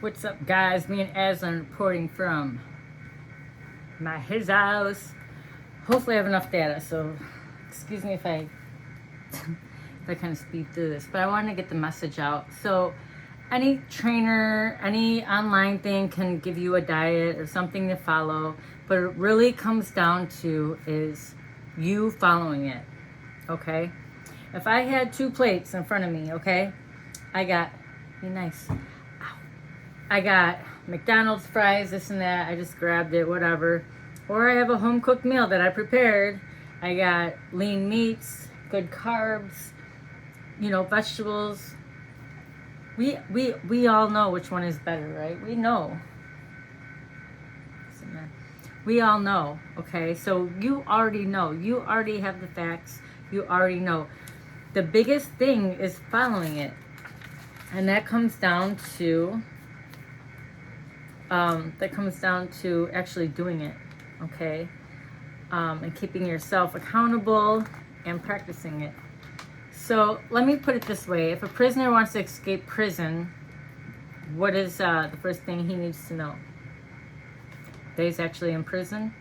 What's up, guys? Me and Aslan reporting from his house. Hopefully, I have enough data, so excuse me if I if I kind of speed through this, but I want to get the message out. So, any trainer, any online thing can give you a diet or something to follow, but it really comes down to is you following it. Okay, if I had two plates in front of me, okay, I got be nice. I got McDonald's fries, this and that. I just grabbed it, whatever. Or I have a home cooked meal that I prepared. I got lean meats, good carbs, vegetables. We all know which one is better, right? We know. We all know, okay? So you already know. You already have the facts. You already know. The biggest thing is following it. And that comes down to actually doing it, okay? And keeping yourself accountable and practicing it. So let me put it this way. If a prisoner wants to escape prison, what is the first thing he needs to know? That he's actually in prison,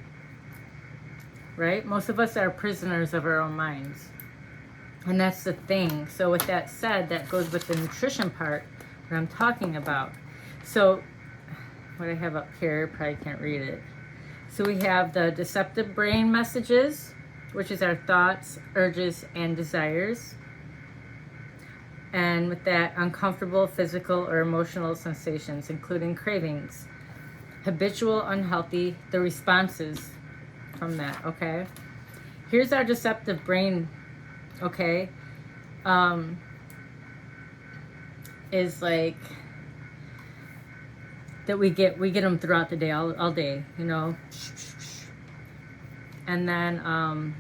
right? Most of us are prisoners of our own minds. And that's the thing. So with that said, that goes with the nutrition part that I'm talking about. So what I have up here, probably can't read it. So we have the deceptive brain messages, which is our thoughts, urges, and desires. And with that, uncomfortable physical or emotional sensations, including cravings. Habitual, unhealthy, the responses from that, okay? Here's our deceptive brain, okay? Is like that we get them throughout the day, all day, and then I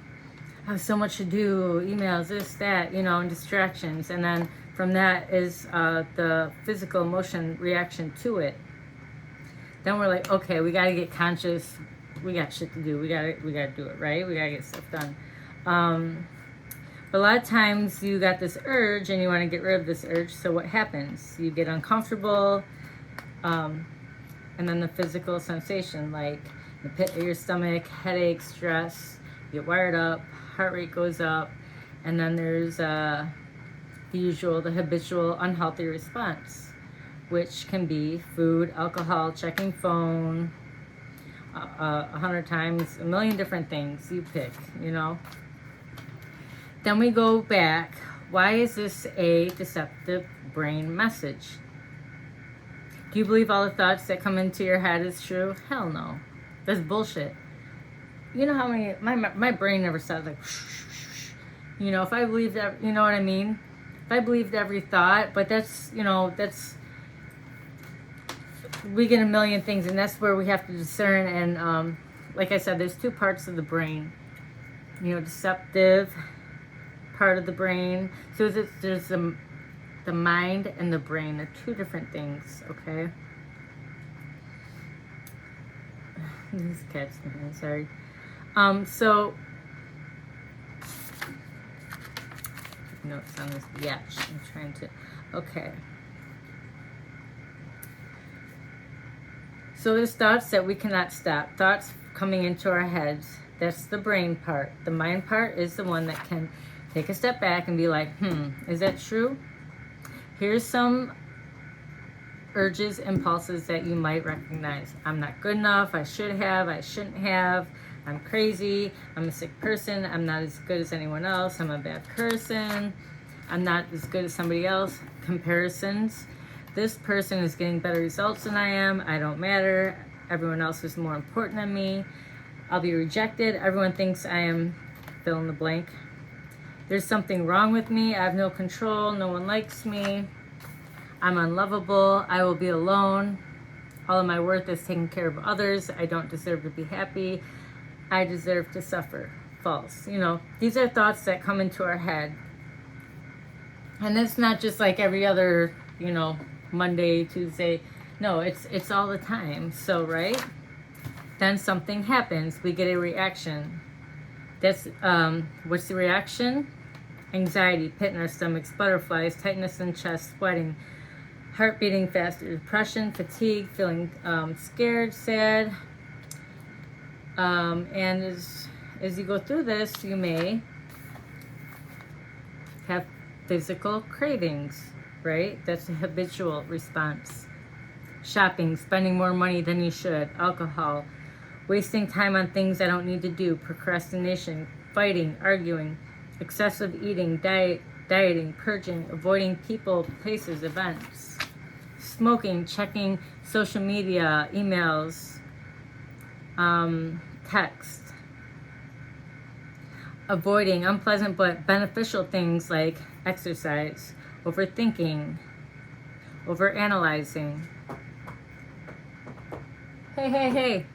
have so much to do, emails, this, that, and distractions, and then from that is the physical emotion reaction to it. Then we're like, okay, we gotta get conscious, we got shit to do, we gotta do it, right? We gotta get stuff done. But a lot of times you got this urge and you want to get rid of this urge, so what happens? You get uncomfortable, and then the physical sensation, like the pit of your stomach, headache, stress, you get wired up, heart rate goes up, and then there's the habitual unhealthy response, which can be food, alcohol, checking phone, 100 times, a million different things you pick, Then we go back. Why is this a deceptive brain message? Do you believe all the thoughts that come into your head is true? Hell no. That's bullshit. You know how many, my brain never said like, if I believed that, you know what I mean? If I believed every thought, but that's, we get a million things, and that's where we have to discern. And like I said, there's two parts of the brain, deceptive part of the brain. So there's the mind and the brain. They're two different things, okay? These cats, sorry. So notes on this yatch. I'm trying to, okay. So there's thoughts that we cannot stop. Thoughts coming into our heads. That's the brain part. The mind part is the one that can take a step back and be like, is that true? Here's some urges, impulses that you might recognize. I'm not good enough. I should have. I shouldn't have. I'm crazy. I'm a sick person. I'm not as good as anyone else. I'm a bad person. I'm not as good as somebody else. Comparisons. This person is getting better results than I am. I don't matter. Everyone else is more important than me. I'll be rejected. Everyone thinks I am fill in the blank. There's something wrong with me. I have no control. No one likes me. I'm unlovable. I will be alone. All of my worth is taking care of others. I don't deserve to be happy. I deserve to suffer. False. These are thoughts that come into our head. And it's not just like every other, Monday, Tuesday. No, it's all the time. So, right? Then something happens. We get a reaction. That's what's the reaction? Anxiety, pit in our stomachs, butterflies, tightness in chest, sweating, heart beating faster, depression, fatigue, feeling scared, sad. And as you go through this, you may have physical cravings, right? That's a habitual response. Shopping, spending more money than you should, alcohol, wasting time on things I don't need to do, procrastination, fighting, arguing, excessive eating, dieting, purging, avoiding people, places, events, smoking, checking social media, emails, text, avoiding unpleasant but beneficial things like exercise, overthinking, overanalyzing. Hey.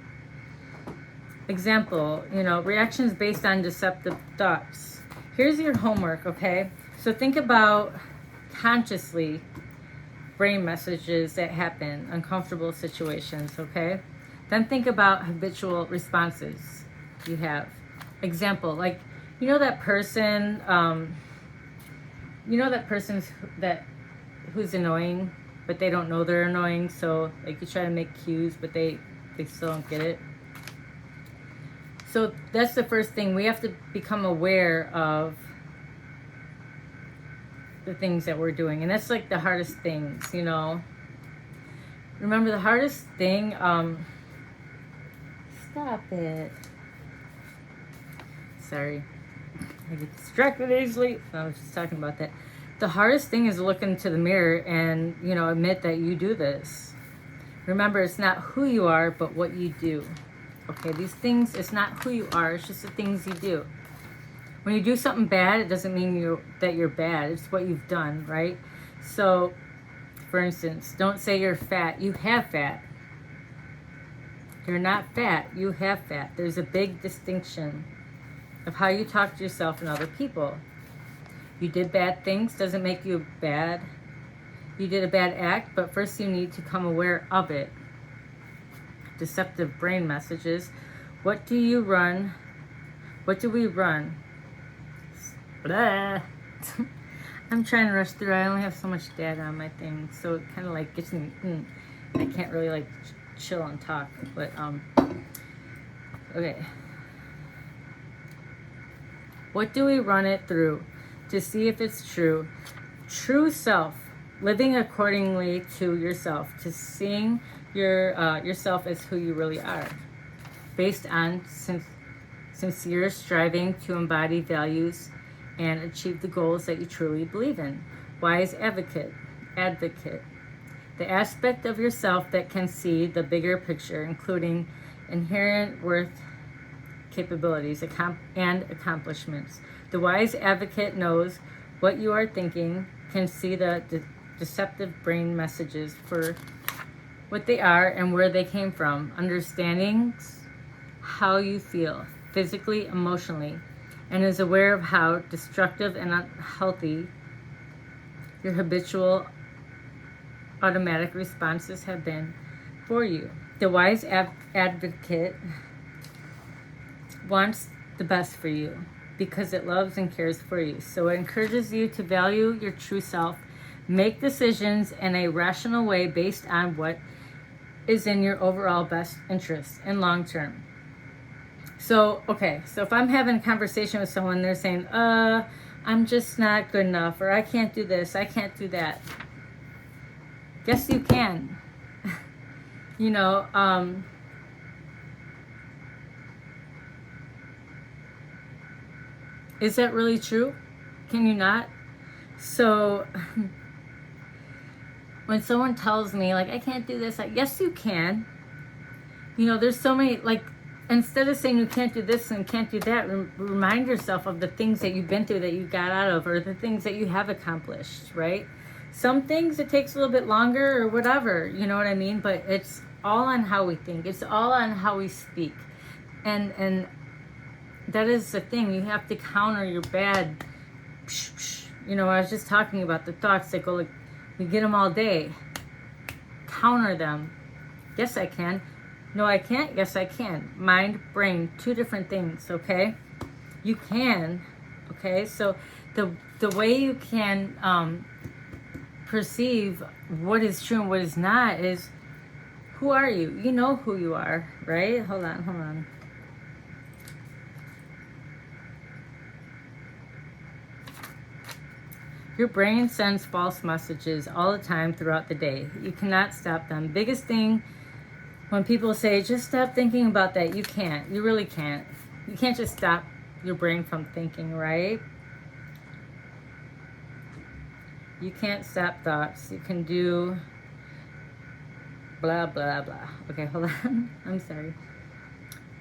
Example, reactions based on deceptive thoughts. Here's your homework, okay? So think about consciously brain messages that happen, uncomfortable situations, okay? Then think about habitual responses you have. Example, like, that person, who's annoying, but they don't know they're annoying, so like you try to make cues, but they still don't get it. So that's the first thing. We have to become aware of the things that we're doing. And that's like the hardest things, Remember the hardest thing, stop it. Sorry. I get distracted easily. I was just talking about that. The hardest thing is to look into the mirror and, admit that you do this. Remember, it's not who you are, but what you do. Okay, these things, it's not who you are, it's just the things you do. When you do something bad, it doesn't mean that you're bad. It's what you've done, right? So, for instance, don't say you're fat. You have fat. You're not fat. You have fat. There's a big distinction of how you talk to yourself and other people. You did bad things doesn't make you bad. You did a bad act, but first you need to come aware of it. Deceptive brain messages. What do you run? What do we run? Blah. I'm trying to rush through. I only have so much data on my thing, so it kind of like gets me. I can't really like chill and talk, but okay. What do we run it through to see if it's true? True self, living accordingly to yourself, to seeing yourself as who you really are, based on sincere striving to embody values and achieve the goals that you truly believe in. Wise advocate, the aspect of yourself that can see the bigger picture, including inherent worth, capabilities, and accomplishments. The wise advocate knows what you are thinking, can see the deceptive brain messages for what they are and where they came from, understanding how you feel physically, emotionally, and is aware of how destructive and unhealthy your habitual automatic responses have been for you. The wise advocate wants the best for you because it loves and cares for you. So it encourages you to value your true self, make decisions in a rational way based on what is in your overall best interest and long term. So, okay, so if I'm having a conversation with someone, they're saying, I'm just not good enough, or I can't do this, I can't do that. Yes, you can. Is that really true? Can you not? So, when someone tells me, like, I can't do this, yes, you can. There's so many, like, instead of saying you can't do this and can't do that, remind yourself of the things that you've been through that you got out of, or the things that you have accomplished, right? Some things it takes a little bit longer or whatever, you know what I mean? But it's all on how we think. It's all on how we speak. And that is the thing. You have to counter your bad, I was just talking about the thoughts that go like, we get them all day. Counter them. Yes, I can. No, I can't. Yes, I can. Mind, brain, two different things, okay? You can, okay? So the way you can perceive what is true and what is not is, who are you? You know who you are, right? Hold on. Your brain sends false messages all the time throughout the day. You cannot stop them. Biggest thing, when people say, just stop thinking about that, you can't. You really can't. You can't just stop your brain from thinking, right? You can't stop thoughts. You can do blah, blah, blah. Okay, hold on. I'm sorry.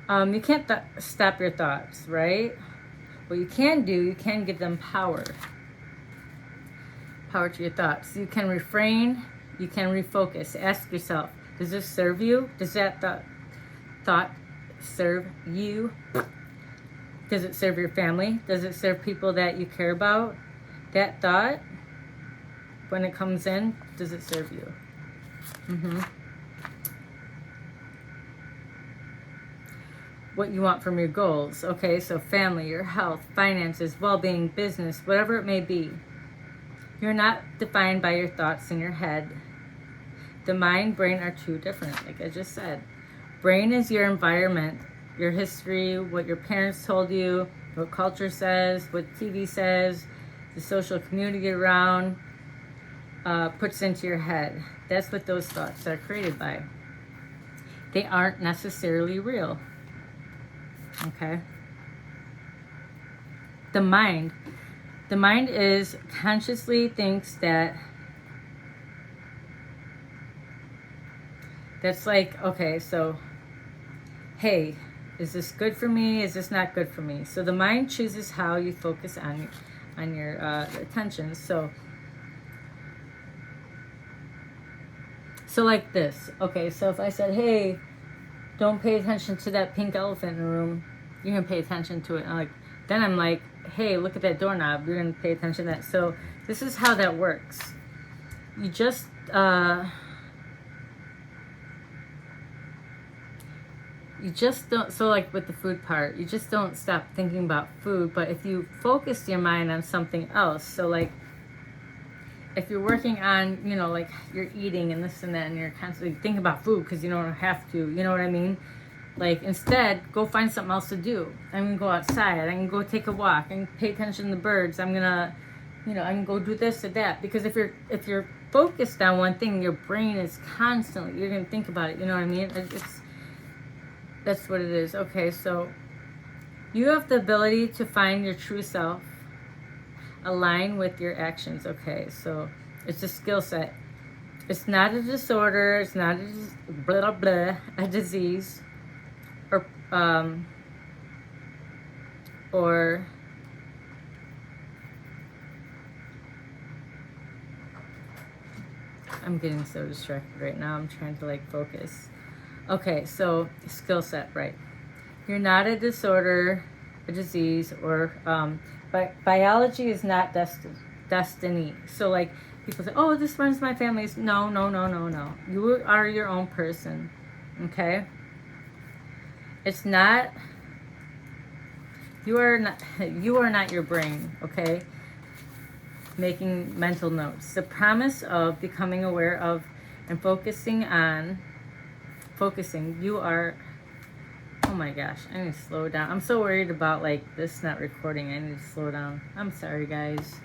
You can't stop your thoughts, right? What you can do, you can give them power. Power to your thoughts. You can refrain. You can refocus. Ask yourself, does this serve you? Does that thought serve you? Does it serve your family? Does it serve people that you care about? That thought, when it comes in, does it serve you? What you want from your goals. Okay, so family, your health, finances, well-being, business, whatever it may be. You're not defined by your thoughts in your head. The mind, brain are two different, like I just said. Brain is your environment, your history, what your parents told you, what culture says, what TV says, the social community around puts into your head. That's what those thoughts are created by. They aren't necessarily real. Okay? The mind is consciously thinks that's like, okay, so, hey, is this good for me? Is this not good for me? So the mind chooses how you focus on your attention. So like this. Okay, so if I said, hey, don't pay attention to that pink elephant in the room, you're going to pay attention to it. And then I'm like, hey, look at that doorknob. You're going to pay attention to that. So this is how that works. You just... you just don't, so like with the food part, you just don't stop thinking about food, but if you focus your mind on something else, so like if you're working on, like you're eating and this and that, and you're constantly thinking about food because you don't have to, you know what I mean? Like instead, go find something else to do. I'm gonna go outside, I can go take a walk, I can pay attention to the birds, I'm gonna, I can go do this or that, because if you're focused on one thing, your brain is constantly, you're gonna think about it, you know what I mean? That's what it is. Okay, so you have the ability to find your true self, align with your actions. Okay, so it's a skill set. It's not a disorder. It's not a disease, or I'm getting so distracted right now. I'm trying to focus. Okay, so skill set, right? You're not a disorder, a disease, or but biology is not destiny. So people say, "Oh, this runs my family." No. You are your own person. Okay. It's not. You are not your brain. Okay. Making mental notes. The promise of becoming aware of and focusing. You are. Oh my gosh, I need to slow down. I'm so worried about this not recording. I need to slow down. I'm sorry, guys.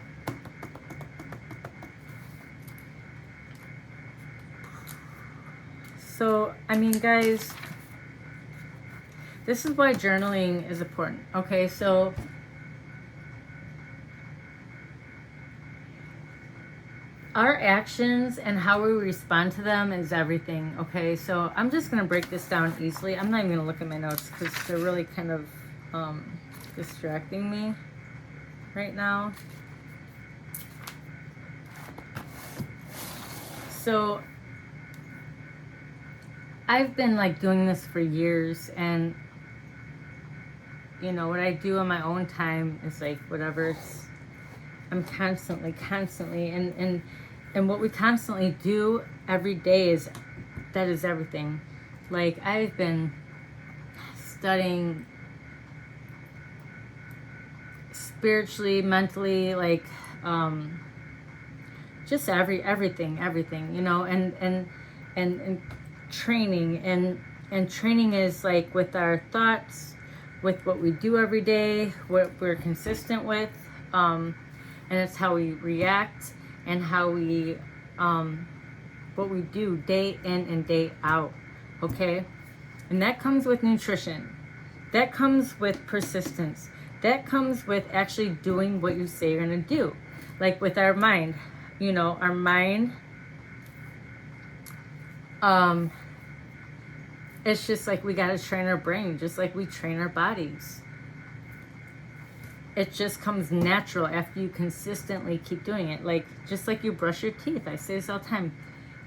So, guys, this is why journaling is important. Okay, so our actions and how we respond to them is everything. Okay, so I'm just going to break this down easily. I'm not even going to look at my notes because they're really kind of distracting me right now. So I've been doing this for years, and what I do on my own time is whatever. I'm constantly and what we constantly do every day is everything. I've been studying spiritually, mentally, just everything, you know, and training, and training is like with our thoughts, with what we do every day, what we're consistent with, and it's how we react and how we what we do day in and day out. Okay, and that comes with nutrition, that comes with persistence, that comes with actually doing what you say you're gonna do. Like with our mind, you know, our mind, it's just like we gotta train our brain just like we train our bodies. It just comes natural after you consistently keep doing it. Like, just like you brush your teeth. I say this all the time.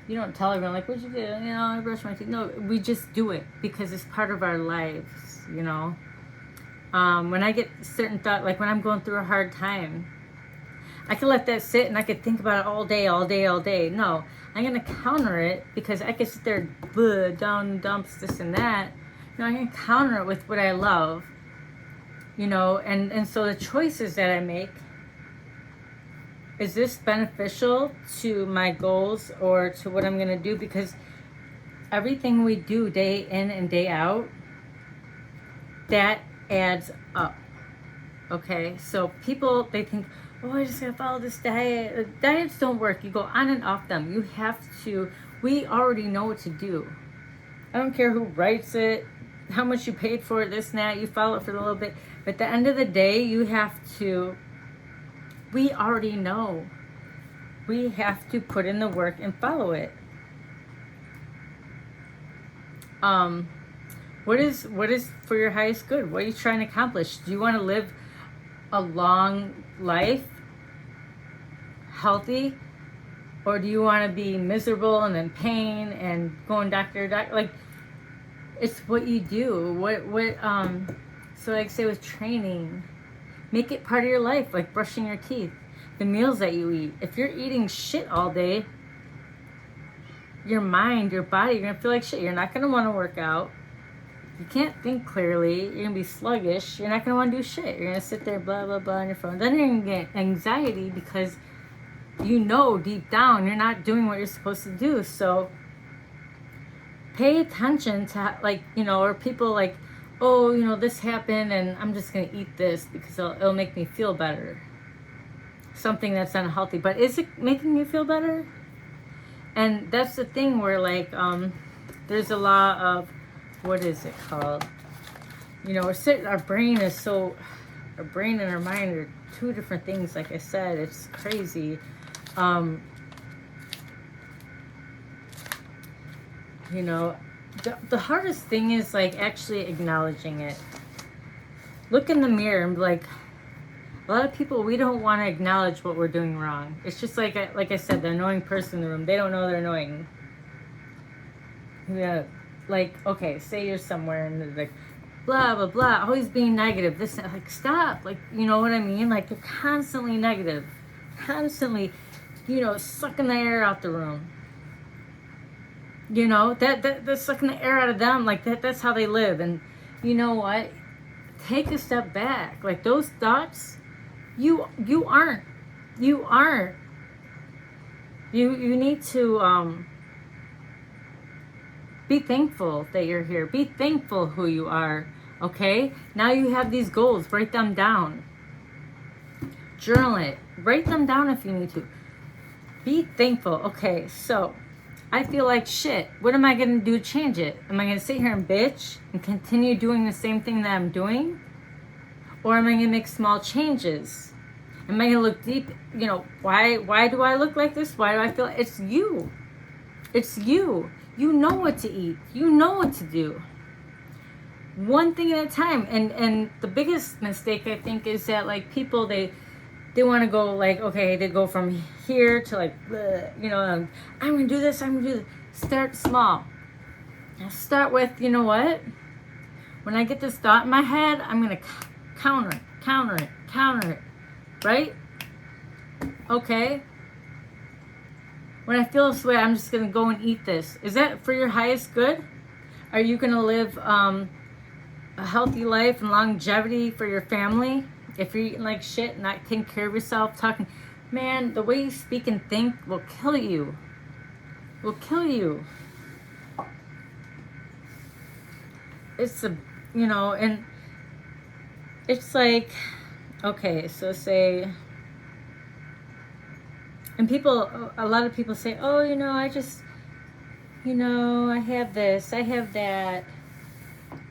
You don't tell everyone, like, what'd you do? You know, I brush my teeth. No, we just do it because it's part of our lives, you know. When I get certain thought, like when I'm going through a hard time, I can let that sit and I could think about it all day. No, I'm going to counter it because I could sit there, down dumps, this and that. No, I'm going to counter it with what I love, you know, and so the choices that I make, is this beneficial to my goals or to what I'm going to do? Because everything we do day in and day out, that adds up. Okay, so people, they think, oh, I just gotta follow this diet. Diets don't work. You go on and off them. You have to, we already know what to do. I don't care who writes it, how much you paid for it, this and that. You follow it for a little bit. But at the end of the day, you have to, we already know. We have to put in the work and follow it. What is for your highest good? What are you trying to accomplish? Do you want to live a long life, healthy, or do you want to be miserable and in pain and going doctor? Like, it's what you do. So like I say with training, make it part of your life, like brushing your teeth, the meals that you eat. If you're eating shit all day, your mind, your body, you're gonna feel like shit. You're not gonna want to work out. You can't think clearly. You're gonna be sluggish. You're not gonna want to do shit. You're gonna sit there, blah blah blah, on your phone. Then you're gonna get anxiety because you know deep down you're not doing what you're supposed to do. So pay attention to, like, you know, or people like, oh, you know, this happened and I'm just gonna eat this because it'll make me feel better. Something that's unhealthy, but is it making you feel better? And that's the thing where, like, there's a lot of, what is it called? You know, our brain is so, our brain and our mind are two different things. Like I said, it's crazy. You know, the hardest thing is like actually acknowledging it. Look in the mirror and be like, a lot of people, we don't want to acknowledge what we're doing wrong. It's just like I said, the annoying person in the room, they don't know they're annoying. Yeah, like, okay, say you're somewhere and they're like, blah, blah, blah, always being negative. This, like, stop. Like, you know what I mean? Like, you're constantly negative. Constantly, you know, sucking the air out the room. You know, that's sucking the air out of them. Like, that's how they live. And you know what? Take a step back. Like, those thoughts, you aren't. You need to be thankful that you're here. Be thankful who you are. Okay? Now you have these goals. Write them down. Journal it. Write them down if you need to. Be thankful. Okay, so I feel like shit. What am I going to do to change it? Am I going to sit here and bitch and continue doing the same thing that I'm doing? Or am I going to make small changes? Am I going to look deep? You know, why do I look like this? Why do I feel? It's you. It's you. You know what to eat. You know what to do. One thing at a time. And the biggest mistake, I think, is that, like, people, they want to go, like, okay, they go from here to, like, you know, I'm going to do this, I'm going to do this. Start small. Now start with, you know what? When I get this thought in my head, I'm going to counter it, right? Okay. When I feel this way, I'm just going to go and eat this. Is that for your highest good? Are you going to live a healthy life and longevity for your family? If you're eating like shit, not taking care of yourself, talking, Man, the way you speak and think will kill you. Will kill you. It's a, and it's like, okay, so say, and a lot of people say, oh, I just, I have this, I have that.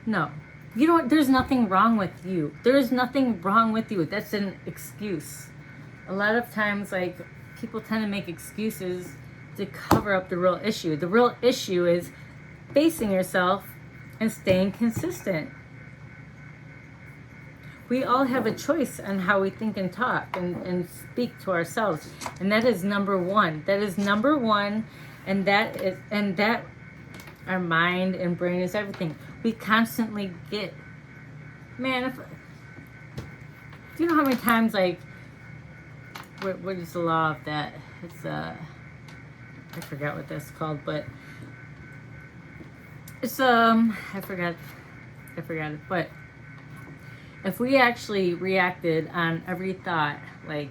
No. There's nothing wrong with you. There is nothing wrong with you. That's an excuse. A lot of times, like, people tend to make excuses to cover up the real issue. The real issue is facing yourself and staying consistent. We all have a choice on how we think and talk and speak to ourselves. And that is number one. That is number one. And that our mind and brain is everything. We constantly get, man, do you know how many times, like, what is the law of that? It's, I forgot what that's called, but it's, I forgot it, but if we actually reacted on every thought, like,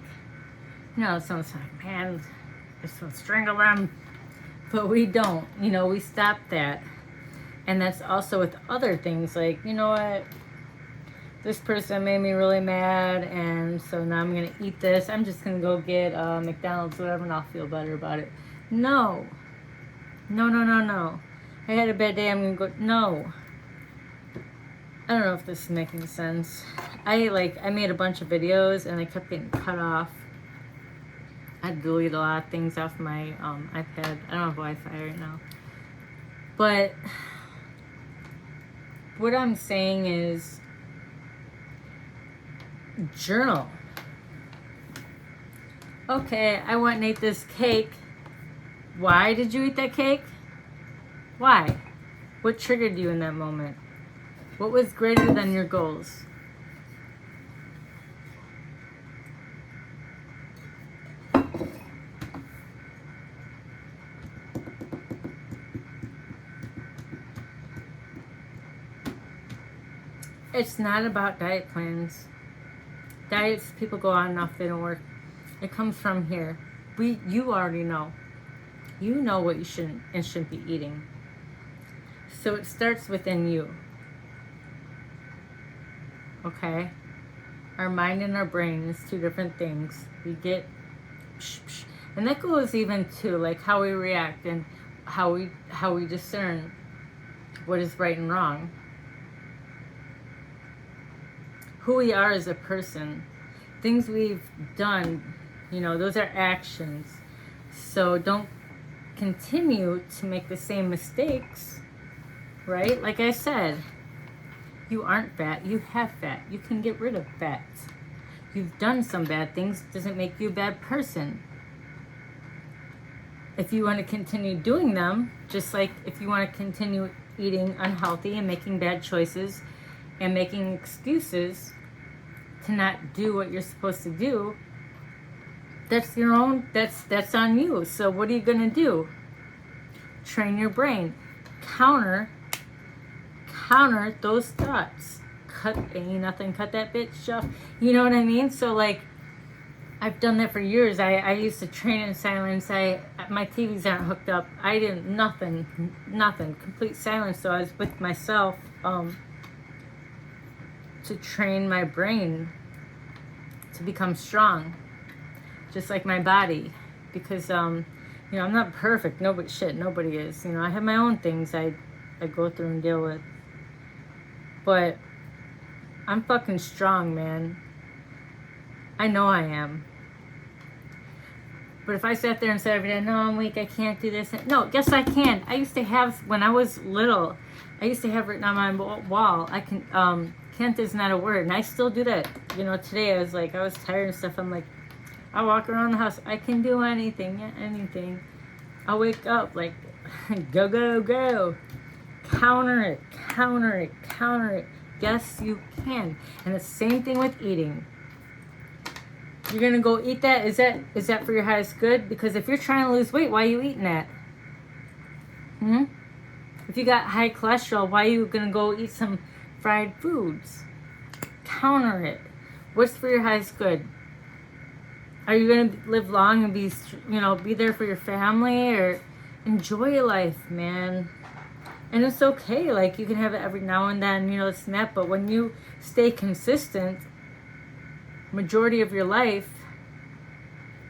someone's like, man, I just want to strangle them, but we don't, we stop that. And that's also with other things, like, you know what, this person made me really mad, and so now I'm going to eat this. I'm just going to go get McDonald's, whatever, and I'll feel better about it. No. No. I had a bad day, I'm going to go, no. I don't know if this is making sense. I made a bunch of videos, and I kept getting cut off. I deleted a lot of things off my iPad. I don't have Wi-Fi right now. But what I'm saying is, journal. Okay, I went and ate this cake. Why did you eat that cake? Why? What triggered you in that moment? What was greater than your goals? It's not about diet plans. Diets, people go on and off, they don't work. It comes from here. You already know. You know what you shouldn't and shouldn't be eating. So it starts within you. Okay? Our mind and our brain is two different things. We get, and that goes even to, like, how we react and how we discern what is right and wrong. Who we are as a person, things we've done, those are actions. So don't continue to make the same mistakes, right? Like I said, you aren't fat, you have fat. You can get rid of fat. You've done some bad things, doesn't make you a bad person. If you want to continue doing them, just like if you want to continue eating unhealthy and making bad choices and making excuses to not do what you're supposed to do, that's your own, that's on you. So what are you going to do? Train your brain. Counter those thoughts. Ain't nothing, cut that bitch off. You know what I mean? So, like, I've done that for years. I used to train in silence. My TVs aren't hooked up. I didn't, nothing, complete silence. So I was with myself, to train my brain to become strong, just like my body, because I'm not perfect. Nobody is. I have my own things I go through and deal with, but I'm fucking strong, man. I know I am. But if I sat there and said every day, no, I'm weak, I can't do this. No, yes, I can. I used to have, when I was little, I used to have written on my wall, I can, can't is not a word. And I still do that. Today I was tired and stuff. I'm like, I walk around the house. I can do anything. Yeah, anything. I'll wake up like, go, go, go. Counter it. Yes, you can. And the same thing with eating. You're going to go eat that. Is that for your highest good? Because if you're trying to lose weight, why are you eating that? If you got high cholesterol, why are you going to go eat some fried foods? Counter it. What's for your highest good? Are you going to live long and be, be there for your family, or enjoy your life, man? And it's okay. Like, you can have it every now and then, it's not. But when you stay consistent, majority of your life,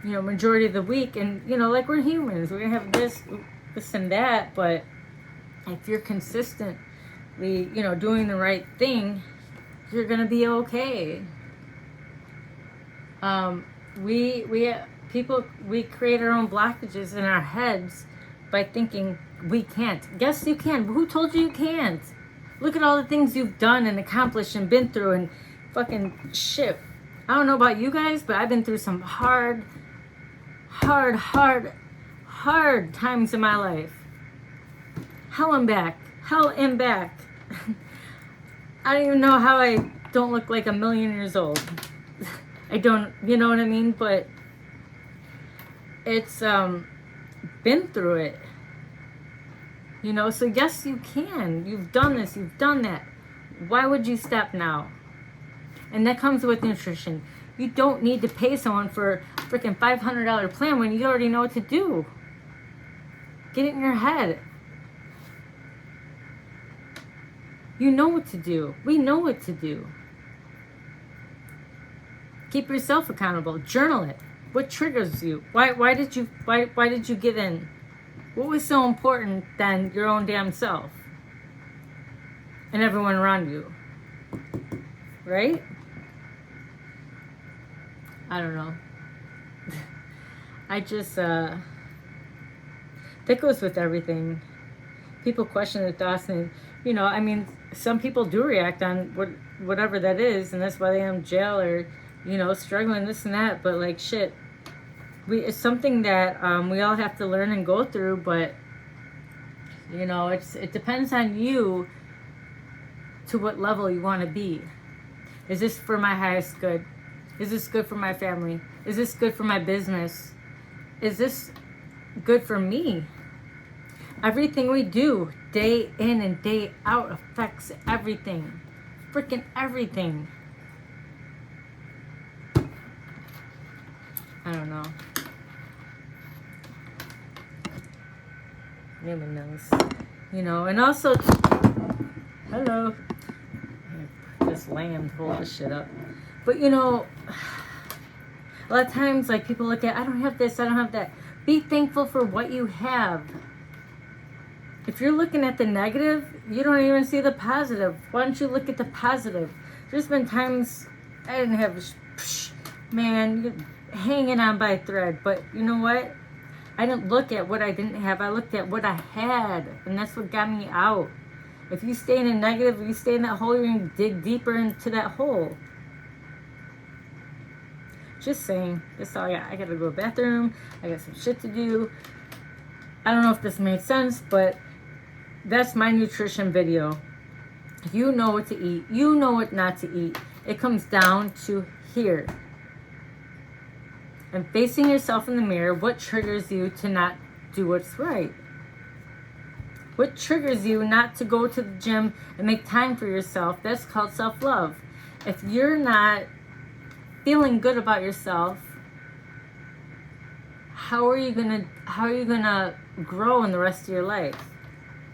majority of the week, and, like, we're humans. We're going to have this and that. But if you're consistently, doing the right thing, you're going to be okay. We create our own blockages in our heads by thinking we can't. Yes, you can. Who told you you can't? Look at all the things you've done and accomplished and been through and fucking shit. I don't know about you guys, but I've been through some hard times in my life. Hell and back. I don't even know how I don't look like 1,000,000 years old. I don't, you know what I mean? But it's been through it. So yes, you can. You've done this, you've done that. Why would you stop now? And that comes with nutrition. You don't need to pay someone for a freaking $500 plan when you already know what to do. Get it in your head. You know what to do. We know what to do. Keep yourself accountable. Journal it. What triggers you? Why did you give in? What was so important than your own damn self and everyone around you? Right? I don't know. I just that goes with everything. People question their thoughts, and some people do react on whatever that is, and that's why they're in jail or struggling this and that. But like shit, it's something that we all have to learn and go through. But it depends on you to what level you want to be. Is this for my highest good? Is this good for my family? Is this good for my business? Is this good for me? Everything we do day in and day out affects everything. Freaking everything. I don't know. Nobody knows. And also, hello. This lamb hold this shit up. But a lot of times, like, people look at, I don't have this, I don't have that. Be thankful for what you have. If you're looking at the negative, you don't even see the positive. Why don't you look at the positive? There's been times I didn't have, hanging on by a thread. But you know what? I didn't look at what I didn't have. I looked at what I had. And that's what got me out. If you stay in a negative, if you stay in that hole, you're going to dig deeper into that hole. Just saying. That's all I got. I got to go to the bathroom. I got some shit to do. I don't know if this made sense, but that's my nutrition video. You know what to eat. You know what not to eat. It comes down to here. And facing yourself in the mirror, what triggers you to not do what's right? What triggers you not to go to the gym and make time for yourself? That's called self-love. If you're not feeling good about yourself, how are you gonna grow in the rest of your life?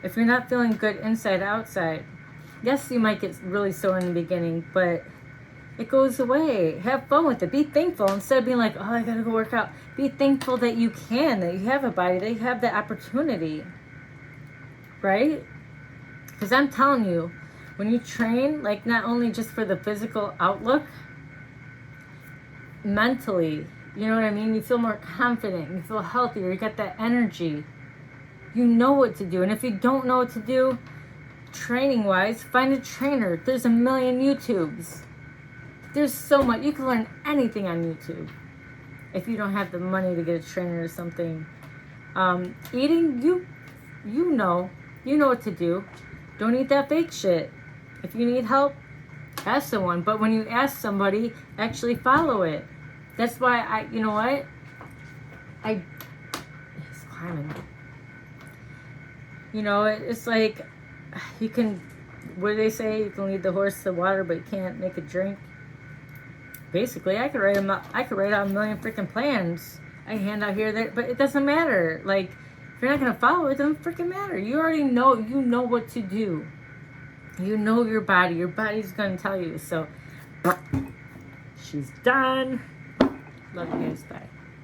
If you're not feeling good inside, outside, yes, you might get really sore in the beginning, but it goes away. Have fun with it. Be thankful. Instead of being like, oh, I gotta go work out. Be thankful that you can, that you have a body, that you have the opportunity. Right? Because I'm telling you, when you train, like, not only just for the physical outlook, mentally, you know what I mean? You feel more confident. You feel healthier. You got that energy. You know what to do. And if you don't know what to do, training-wise, find a trainer. There's 1,000,000 YouTubes. There's so much. You can learn anything on YouTube. If you don't have the money to get a trainer or something. Eating, you know what to do. Don't eat that fake shit. If you need help, ask someone. But when you ask somebody, actually follow it. That's why you know what? He's climbing. It's like, you can, what do they say? You can lead the horse to water, but you can't make it drink. basically, I could write out a million freaking plans I hand out here, there, but it doesn't matter. Like, if you're not gonna follow it, doesn't freaking matter. You already know. You know what to do. You know your body. Your body's gonna tell you. So, she's done. Love you guys. Bye.